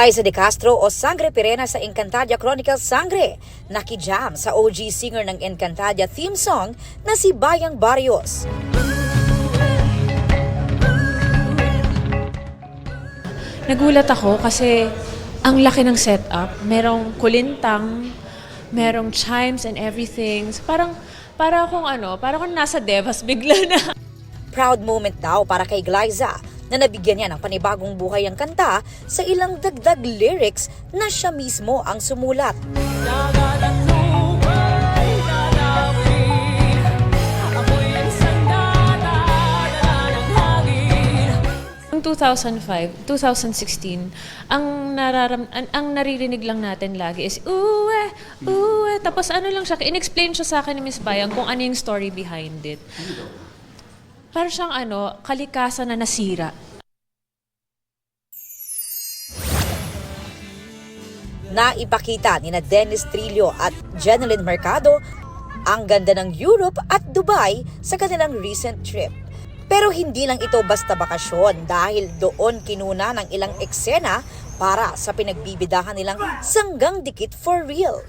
Glyza De Castro o Sangre Pirena sa Encantadia Chronicles Sangre, nakijam sa OG singer ng Encantadia theme song na si Bayang Barrios. Nagulat ako kasi ang laki ng setup. Merong kulintang, merong chimes and everything. So para akong nasa Devas bigla na. Proud moment daw para kay Glyza na nabigyan niya ng panibagong buhay ang kanta sa ilang dagdag lyrics na siya mismo ang sumulat. Noong 2005, 2016, ang naririnig lang natin lagi is uwe, uwe. Tapos ano lang siya, in-explain siya sa akin ni Miss Bayang kung ano yung story behind it. Parang siyang kalikasan na nasira. Naipakita ni na Dennis Trillo at Jeneline Mercado ang ganda ng Europe at Dubai sa kanilang recent trip. Pero hindi lang ito basta bakasyon dahil doon kinuna ng ilang eksena para sa pinagbibidahan nilang Sanggang Dikit for Real.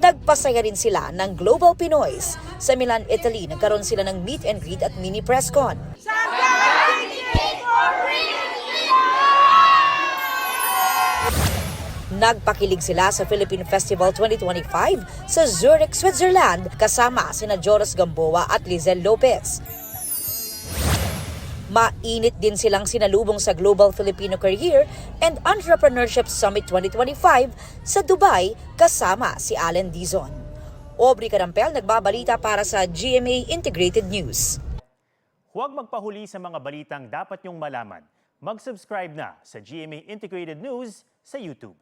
Nagpasaya rin sila ng Global Pinoys. Sa Milan, Italy, nagkaroon sila ng meet and greet at mini press con. Nagpakilig sila sa Philippine Festival 2025 sa Zurich, Switzerland kasama sina Joros Gamboa at Lizelle Lopez. Mainit din silang sinalubong sa Global Filipino Career and Entrepreneurship Summit 2025 sa Dubai kasama si Allen Dizon. Aubrey Carampel nagbabalita para sa GMA Integrated News. Huwag magpahuli sa mga balitang dapat niyong malaman. Mag-subscribe na sa GMA Integrated News sa YouTube.